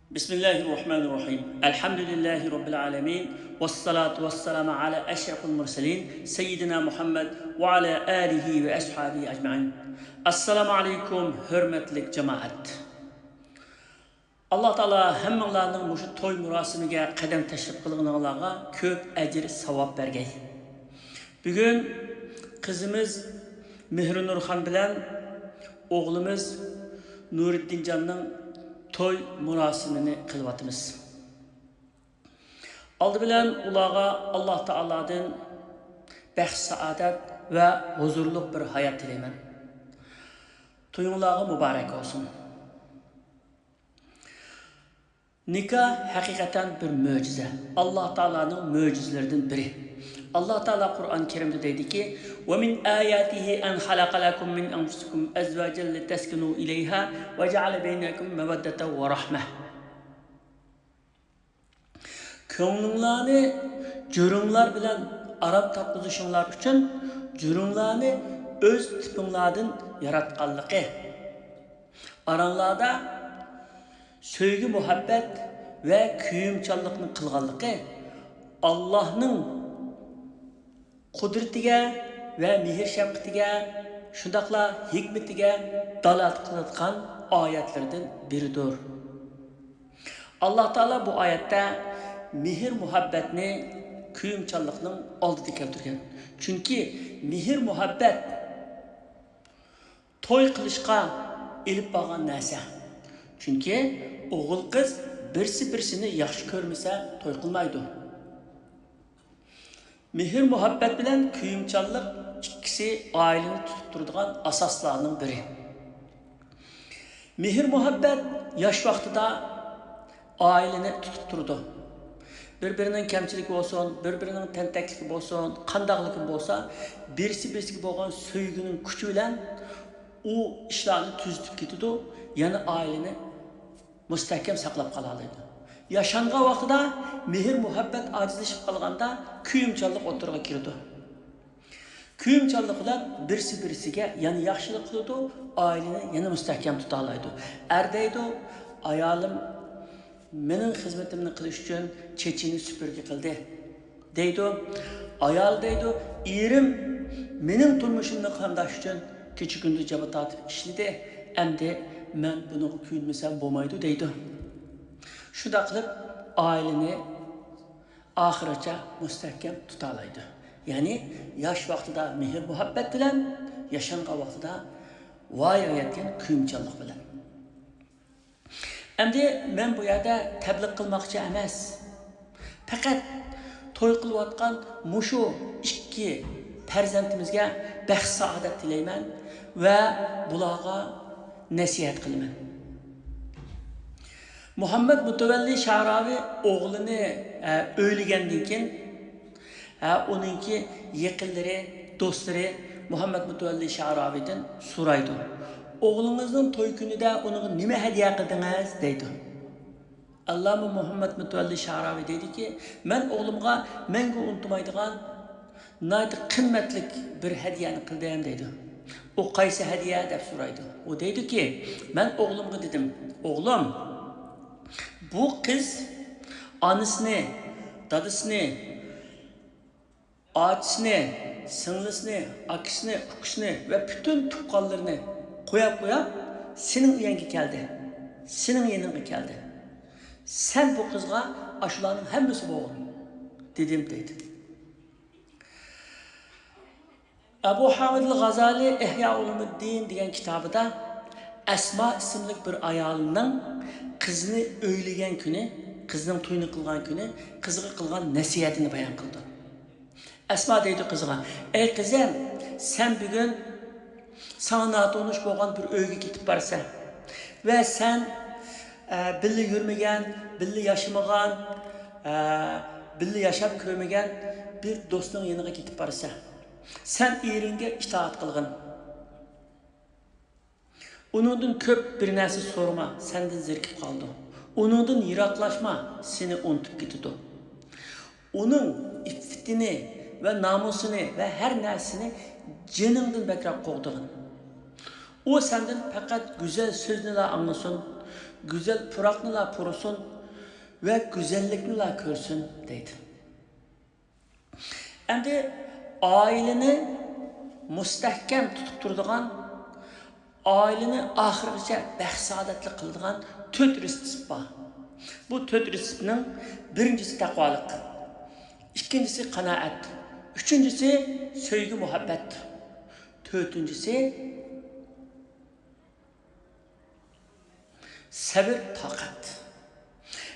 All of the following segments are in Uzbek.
Bismillahirrahmanirrahim. Elhamdülillahi Rabbil alemin. Vessalatu vesselamu ala eşrefil murselin. Seyyidina Muhammed ve ala alihi ve ashabihi ecmain. Assalamu alaikum hürmetlik cemaat. Allah Taala hemmelerinin bu toy murasimiga qadam tashrif qilganlarga ko'p ajr savob bergay. Bugun qizimiz Mehrinurxon bilan o'g'limiz Nuriddinjonning toy murasimini qilvatimiz. Aldı bilan ularga Allah Taaladan baxt, saadat ve huzurluq bir hayat tilayman. Toyunlarga mübarek olsun. Nikah hakikaten bir mucize. Allah Taala'nın mucizelerinden biri. Allah Taala Kur'an-ı Kerim'de dedi ki: "Ve min ayatihi en halaka lakum min enfusikum azwajan litaskunu ilayha ve ceale beynekum meveddeten ve rahmeh." Köңlüңләрне jürüңләр bilen arab tapkızışınlar üçün jürüңләрне öz tipinlardan yaratqanlıqı. Aranlarda söygü muhabbet ve kuyumçallıqны qılğanlıqı Allah'ның kudretiga ve mihir şefkatiga, şundaqla hikmetiga dalalat qılayotgan ayetlerden biridir. Allah Taala bu ayette mihir muhabbetni kuyumçallıqның aldida keltirgan. Çünkü mihir muhabbet toy qilishqa elib borgan narsa. Çünkü oğul kız birisi-birisini yaxshi ko'rmasa toy qilmaydi. Mehir muhabbet bilen kuyumçallık ikkisi aileni tutup turadigan asaslarının biri. Mehir muhabbet yaş vaxtida aileni tutup turdu. Bir-birinin kemçiligi olsun, bir-birinin tentekligi olsun, qandaqligi olsa, birisi-birisiga bo'lgan söygünün kuchi bilan u ishlarni tuzitib ketadi, yani aileni mustahkam saqlab qolalaydi. Yaşanğan vaxtida mehir muhabbet acizleşip qalğanda kuyumçallık o'tirg'a kirdi. Kuyumçallık bilan birisi-birisiga yani yaxshilik qiladi, aileni yana mustahkam tutalaydi. Deydi, ayolim mening xizmatimni qilish uchun chechini supurgi qildi. Deydi, ayol deydi, erim mening turmushimni qamdash uchun kecha kunduz jabr tortib ishladi. Endi men buni kuyunmasam bo'lmaydi deydi. Şuda qilib aileni ahiracha mustahkam tutalaydi. Yani yaş vaqtida mehr muhabbet bilan, yaşanğan vaqtida voy ayetgan kuyumçallık bilan. Endi men bu yerda tabliq qilmoqchi emas. Faqat to'y qilayotgan mushu ikki farzandimizga baxt, saadat tilayman ve bularga nasihat qilaman. Muhammed Mutevelli Şaravi oğlunu öylügendiğin keyin onunki yakınları, dostları Muhammed Mutevelli Şaravi'den soraydı. Oğlunuzun toy günüde ona nime hediye kıldınız deydi. Allama Muhammed Mutevelli Şaravi dedi ki, ben oğlumga menge unutmaydigan nadir kıymetlik bir hediyeni kıldım deydi. O qaysi hediye deb soraydı. O dedi ki, ben oğlumga dedim, oğlum, bu kız anısını, dadısını, ağacısını, sınlısını, akısını, ukısını ve bütün tuqqanlarını koyup senin uyanga geldi. Senin yanına geldi. Sen bu kızga aşularının hemmesi boğul. Dedim dedi. Ebu Hamid el-Gazali İhya Ulumuddin degan kitabida Esma isimli bir ayolning qizini o'ylagan kuni, qizning to'yini qilgan kuni qiziga qilgan nasihatini bayon qildi. Esma deydi qiziga: "Ey qizim, sen bugun sana notanish bo'lgan bir uyga ketib borsan va sen birga yurmagan, birga yashamagan, birga yashab ko'rmagan bir do'stning yoniga ketib borsan. Sen eringga itoat qilgin. Onundan köp bir narsa sorma, senden zerikip kaldı. Onundan yiraklaşma, seni unutup gidiyor. Onun iffetini ve namusunu ve her narsini canından bekrap kovduğun. O senden fakat güzel sözünü anlasın, güzel pıraknılar purusun ve güzellikniler körsün deydi. Endi aileni mustahkam tutup turadigan, aileni ahirigacha baxt saodatli qiladigan 4 resep bor. Bu 4 resepning birincisi taqvolik, ikkinchisi qanoat, üçüncüsü sevgi muhabbet, dördüncüsü sabır taqat.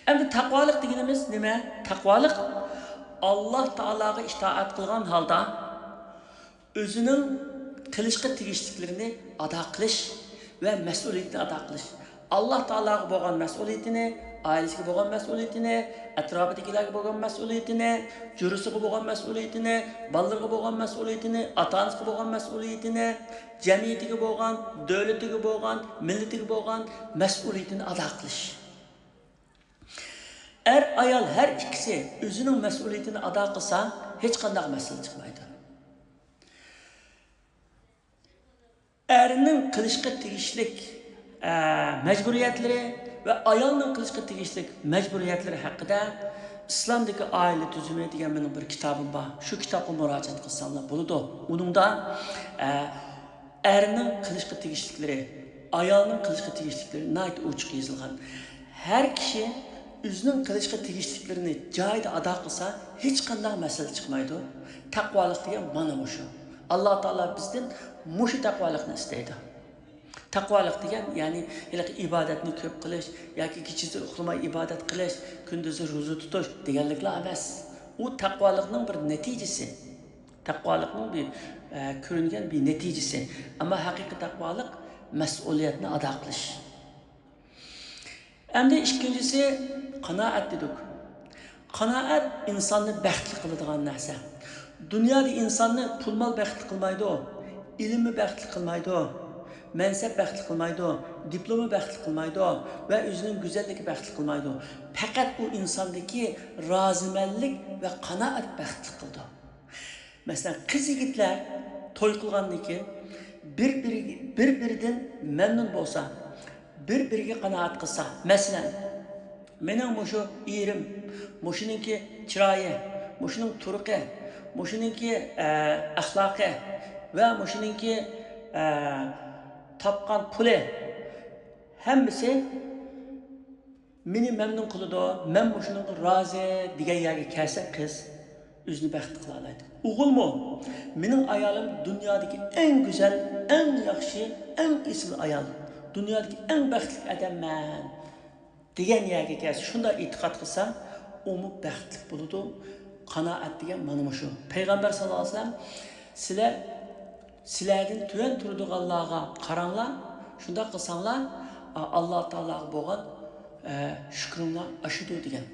Endi taqvolik deganimiz nima? Taqvolik Allah Taalaga itoat qilgan holda o'zining qilishga tegishliklarini ado qilish va mas'uliyatni ado qilish. Allah Taalaga bo'lgan mas'uliyatini, ailasiga bo'lgan mas'uliyatini, atrofidagilarga bo'lgan mas'uliyatini, jurisiga bo'lgan mas'uliyatini, bolalarga bo'lgan mas'uliyatini, ota-onasiga bo'lgan mas'uliyatini, jamiyatiga bo'lgan, davlatiga bo'lgan, millatiga bo'lgan mas'uliyatini ado qilish. Ayol her ikisi o'zining mas'uliyatini ado qilsa, hech qanday masala chiqmaydi. Erning qilishga tegishlik mecburiyetlari ve ayolning qilishga tegishlik mecburiyetlari haqida İslamdagi aile tuzumi degan mening bir kitobim bor. Shu kitobga murojaat qilsanglar bo'ladi. Uningda erning qilishga tegishliklari, ayolning qilishga tegishliklari nayt ochiq yozilgan. Her kişi o'zining qilishga tegishliklarini joyida ado qilsa, hech qanday masala chiqmaydi. Taqvolik degan mana shu. Alloh taolo bizdan mushu taqvolikni istaydi. Taqvolik degan, ya'ni ibodatni ko'p qilish yoki kechasi uxlamay ibodat qilish, kunduzi ro'za tutish deganliklar emas. U taqvolikning bir natijasi. Taqvolikning bir ko'ringan bir natijasi. Ammo haqiqiy taqvolik mas'uliyatni ado qilish. Endi ikincisi qanoat dedik. Qanoat insonni baxtli qiladigan narsa. Dunyoda insonni pul-mol baxtli qilmaydi, ilmi baxtli qilmaydi, mansab baxtli qilmaydi, diplomi baxtli qilmaydi va o'zining go'zalligi baxtli qilmaydi. Faqat u insondagi rozimanlik va qanoat baxtli qildi. Masalan, qiz yigitlar to'y qilgandan keyin bir-biridan mamnun bo'lsa, bir-biriga qanoat qilsa, masalan, mening mushu erim, mushuninki chiroyi, mushuning turqi, mushuninki axloqi va mushuninki topgan puli hammasi meni mamnun qiladi, men mushuning rozi degan yerga kelsa qiz o'zini baxtli qila oladi. O'g'ilmi? Mening ayolim dunyodagi eng go'zal, eng yaxshi, eng esil ayol. Dünyadaki en baxtli adamman degan yerga kelsa, shunda e'tiqod qilsa, u baxtli bo'ladi. Qanoat degan mana shu. Payg'ambar sollallohu alayhi vasallam sizlardan tuvan turadiganlarga qaranglar, shunda qilsanglar, Alloh taolaga bo'lgan shukringlar ashidu degan.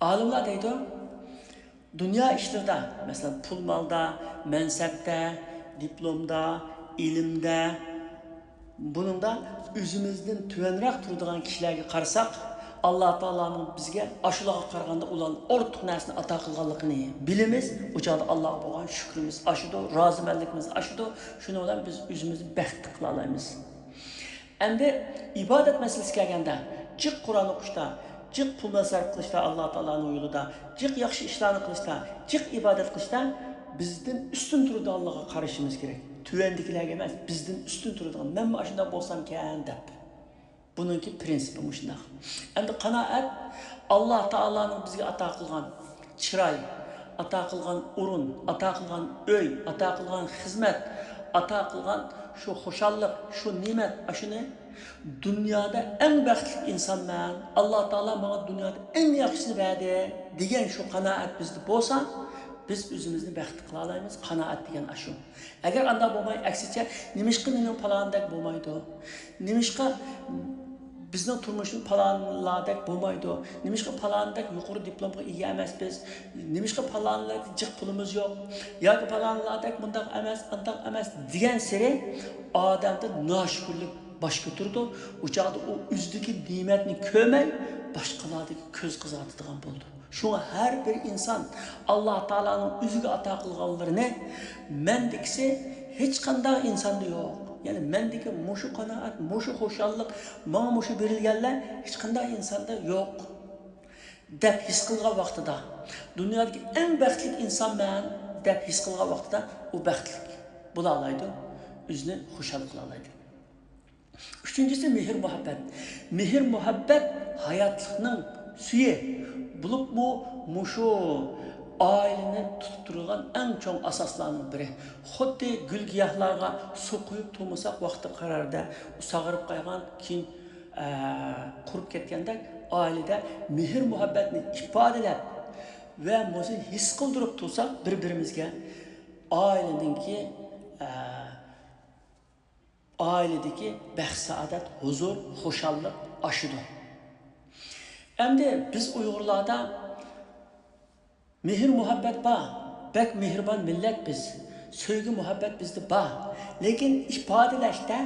Olimlar deydi, dunyo ishlarida, masalan, pul molda, mansabda, diplomda, ilmda, buningda o'zimizdan tuvanroq turadigan kishilarga qarasak, Alloh taolaning bizga ashularga qaraganda ularning ortiq narsani ato qilganligini bilamiz. O'chada Allohga bo'lgan shukrimiz ashudu, rozimanligimiz ashudu. Shuni bilan biz o'zimizni baxtli qila olamiz. Endi ibodat masalasiga kelganda, jiq Qur'on o'qishda, jiq pul sarf qilishda Alloh taolaning yo'lida, jiq yaxshi ishlarni qilishda, jiq ibodat qilishda bizdan ustun turadiganlarga qarashimiz kerak. Tüvendikilerge emas, bizden üstün turadigan. Men aşında bolsam kan dep. Bununki prinsipi muşunda. Endi qanoat Alloh taolaning bizga ato qilgan chiroy, ato qilgan o'rin, ato qilgan uy, ato qilgan xizmat, ato qilgan shu xushallik, shu ne'mat, shuni dunyoda eng baxtli insonman, Alloh taolo menga dunyoda eng yaxshisini berdi degan shu qanoat bizda bo'lsa, biz o'zimizni baxtli qila olamiz. Qanoat degan shu. Agar anda bo'lmay, aksicha nimishqa mening falondek bo'lmaydi. Nimishqa bizning turmushimiz falonlardek bo'lmaydi. Nimishqa falondek yuqori diplomga ega emas biz. Nimishqa falonlardek jiq pulimiz yo'q. Yoki falonlardek bunday emas, bunday emas degan seri odamda noshukrlik bosh ko'tardi. O'chaqda u o'zidagi ne'matni ko'rmay, boshqalardagi ko'z qizartirgan bo'ldi. Şuna her bir insan Allah Teala'nın özüge ato qilganlarini mendikisi hech qanday insonda yo'q. Yani mendeki muşu kanaat, muşu hoşallık, bana muşu verilgenler hiç qanday insanda yok. Dep his qilgan vaqtida, dunyodagi eng baxtli inson men dep his qilgan vaqtida u baxtli bo'la oladi, o'zini xushal qila oladi. Üçüncüsü mehr muhabbet. Mehr muhabbet hayatlıkның suyu. Bulup bu muşu aileni tutturgan en çok asaslarının biri. Xuddi gül giyahlarga su koyup turmasak vaqti qararda usag'irib qaygan keyin qurib ketganda ailede mehr muhabbetni ifadelab ve muzi his qildirib tursak bir-birimizga aileninki ailedeki bəxt, saadet, huzur, xoşallıq aşıdı. Əmdi biz Uyğurlarda mehr muhabbet var. Bək mehriban millet biz. Söygü muhabbet bizde var. Lekin ifadeleşte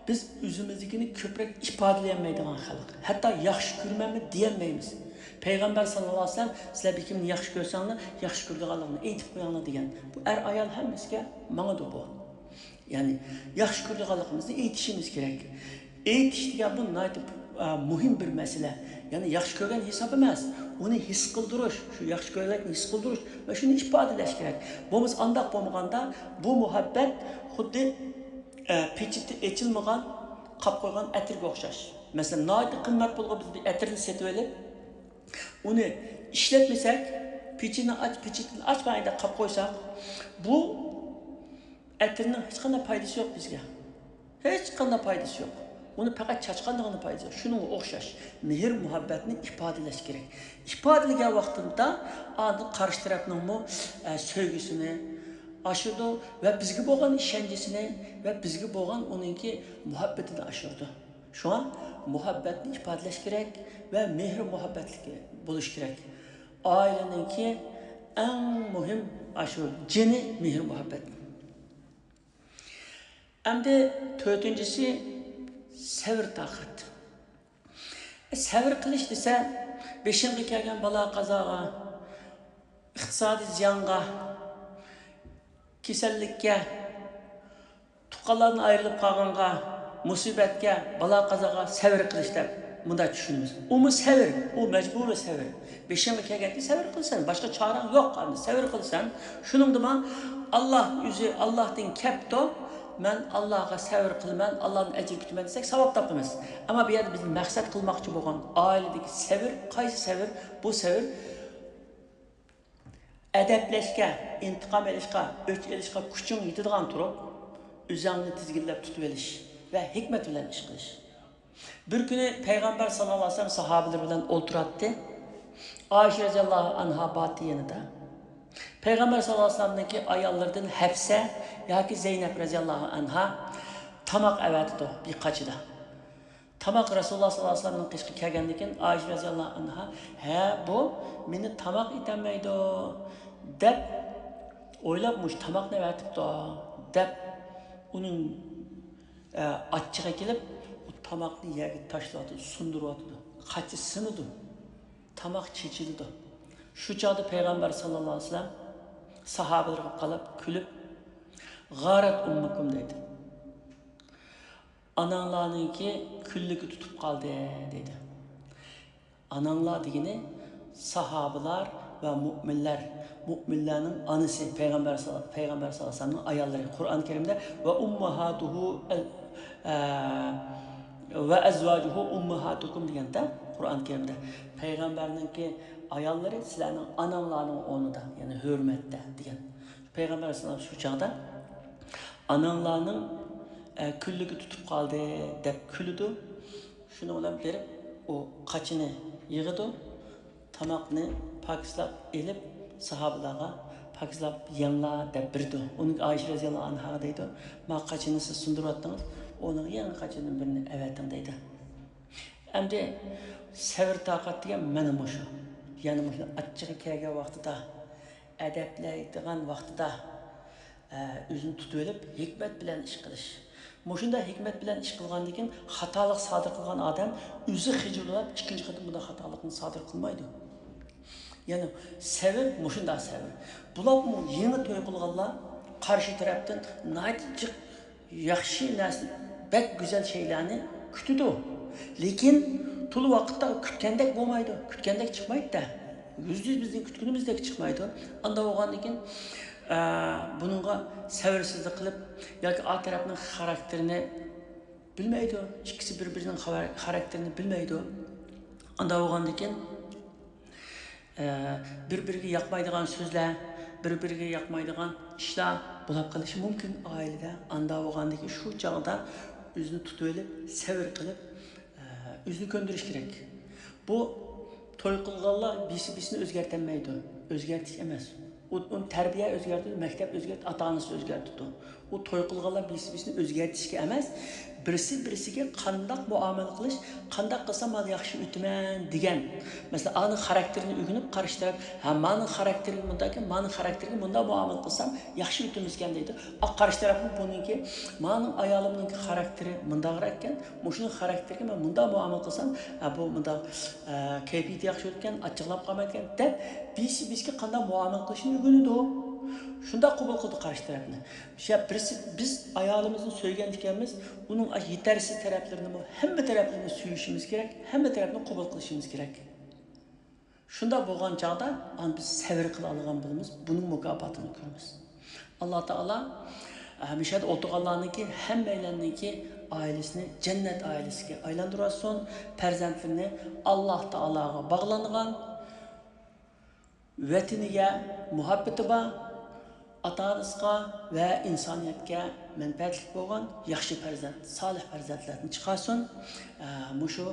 biz özümüzdekini köprek ifadeleyemeydiğen xalq. Hatta yaxşı görmemi diyemeyimiz. Peygamber sallallahu aleyhi ve sellem sizler bir kimini yaxşı görsenler, yaxşı gördüğünlerini eğitip koyanlar diyen. Bu ayal hemmizge bana da bu. Yani yaxşı ko'rganligimizni aytishimiz kerak. Aytish degan bu muhim bir mesele. Yani yaxşı ko'rgan hisob emas, uni his qildirish, shu yaxshi ko'rganlikni his qildirish va shuni ifodalash kerak. Bo'lmasa andaq bo'lmaganda bu muhabbet xuddi pechiti echilmagan qap qo'ygan atirga o'xshash. Masalan, nayt qimmat bo'lgan biz bir atirni setib olib, uni ishlatmasak, pechini ochmayda qap qo'ysak, bu etirinin hiç qanday faydası yok bizge. Hiç qanday faydası yok. Onu fakat çaçqanlığının faydası yok. Şunun o'xshash. Mehr muhabbetini ifadeleş gerek. İfadelegan vaqtında adı qarşı tarafning mu sevgisini aşırdı ve bizge bo'lgan ishonchini ve bizge bo'lgan onunki muhabbetini aşırdı. Şu an muhabbetini ifadeleş gerek ve mehr muhabbetli buluş gerek. Aileninki en muhim aşı cini mehr muhabbet. Əmdi dördüncüsü səvr taqat. Səvr qilish desa, beshinga kelgan bala qazoga, iqtisodiy ziyonga, kasallikka, tuqqanlardan ayrilib qolganga, musibatga, bala qazoga səvr qilish deb bunda tushunamiz. Umi səvr, u majburiy səvr. Beshinga kelganda səvr qilsan, boshqa choran yo'q, qanday səvr qilsan, shuningdimi Allah o'zi Allohdan kapto ben Allah'a səvr qılman, Allah'ın əcr kütmən desək, savab tapımız. Ama bir yerde bizim məqsəd qılmaqçı bolğan ailedeki səvr, qaysı səvr? Bu səvr ədəbləşkə, intiqam elişkə, öç elişkə küçün yetidigan turub, üzəngini tizgirləb tutup eliş və hikmət bilen iş qilish. Bir günü Peygamber sallallahu aleyhi ve sellem sahabeler bilen olturattı. Ayşe radiyallahu anha batı yanında. Peygamber sallallahu aleyhi ve sellem'deki ayallardan Hepse ya ki Zeynep radiyallahu anha tamak evetdi birkaçı da. Tamak Resulullah sallallahu aleyhi ve sellem'nin kışkı kelgendikin Ayşe radiyallahu anha he bu beni tamak itemeydi dep oylapmış tamak ne evetipdi dep onun açığa gelip o tamakni yerge taşladı sunduruyordu. Kaçı sınıdı. Tamak çiçildi. Şu çağda Peygamber sallallahu aleyhi ve sellem sahabelerine kalıp külüp garet ummakum dedi. Ananlarınki küllükü tutup kaldı dedi. Ananlar degeni sahabeler ve müminlerin anısı Peygamber sallallahu aleyhi ve sellem'in ayarları Kur'an-ı Kerim'de ve ummahatuhu ve ezvacuhu ummahatukum degende Kur'an-ı Kerim'de Peygamber'inki ayarları sizlerin ananlarının onunda yani hürmette diyen. Peygamber sallallahu aleyhi ve sellem şu çağda ananlarının küllükü tutup kaldı dep külüdü. Şunu olan verip o kaçını yığıdı. Tamakını pakizlap elip sahabelara pakizlap yanla dep birdi. Onun Ayşe radiyallahu anha deydi. Ma kaçını siz sundurup attınız. Onun yan kaçının birini evettim deydi. Hem de sevr taqat degan mana mushu. Yani mushu achchig'i kelgan vaqtida, adablaydigan vaqtida o'zini tutib olib, hikmat bilan ish qilish. Mushunda hikmat bilan ish qilgandan keyin xatolik sodir qilgan odam o'zi hijrlab ikkinchi qatim bunday xatolikni sodir qilmaydi. Yani sevr mushunda sevr. Bular yangi to'y qilganlar qarshi tarafdan natijiq yaxshi narsa, bek güzel şeylerini kütüdü. Lekin tulu vaqtda kütkendek bo'lmaydi, kütkendek chiqmaydi da. %100 bizning kutgunimizdek chiqmaydi. Anda bo'lgandan keyin bununla sabırsızlık qilib yoki o tarafning xarakterini bilmaydi. İkisi birbirinin xarakterini bilmaydi. Anda bo'lgandan keyin bir-biriga yoqmaydigan so'zlar, bir-biriga yoqmaydigan ishlar bo'lib qolishi mumkin oilada. Anda bo'lgandan keyin shu chog'da o'zini tutib olib, sabr qilib, o'zini ko'ndirish kerak. Bu to'y qilganlar bisi-bisini o'zgartirmaydi. O'zgartish emas. U tarbiya o'zgartirdi, maktab o'zgartirdi, ota-onasi o'zgartirdi. U to'y qilganlar bisi-bisini o'zgartirishga emas, birisi-birisiga qandoq muomala qilish, qandoq qilsam men yaxshi o'taman degan. Masalan, aniq xarakterini o'rganib qarish taraf, ha mening xarakterim bunday ekan, mening xarakterimga bunday muomala qilsam yaxshi o'tamiz ekan deydi. Qarish tarafı buningki, mening ayolimning xarakteri bundayroq ekan, mushuning xarakteriga men bunday muomala qilsam, bu bunday kayfiyat yaxshi o'tgan, achchiqlab qolmaydigan deb bisi-bisiga qanday muomala qilishni o'rganadi. Şunda qabul qildi qarshi tarafni. Biz ayolimizni söygen ekanmiz, uning yetarsiz taraflarini, hamma taraflarini suyishimiz kerak, hamma tarafini qabul qilishimiz kerak. Shunda bo'lgan chaqda biz sabr qila olgan bo'lamiz, buning mukofotini ko'ramiz. Alloh taolo mishad o'tirganlarniki hammalarniki ailesini cennet ailesiga aylantirsin, farzandlarini Alloh taologa bog'langan, vataniga muhabbati bor, ata-onasiga va insoniyatga manfaatli bo'lgan yaxshi farzand, solih farzandlarni chiqarsin. Mushu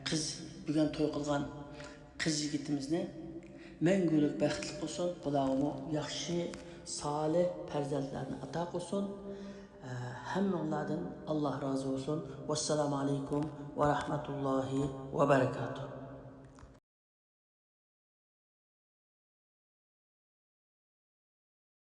qiz bugun to'y qilgan qiz yigitimizni mangulik baxtli qilsin, bularga yaxshi, solih farzandlarni ato qilsin. Hammalardan Alloh rozi bo'lsin. Vassalomu alaykum va rahmatullohi va barakatuh.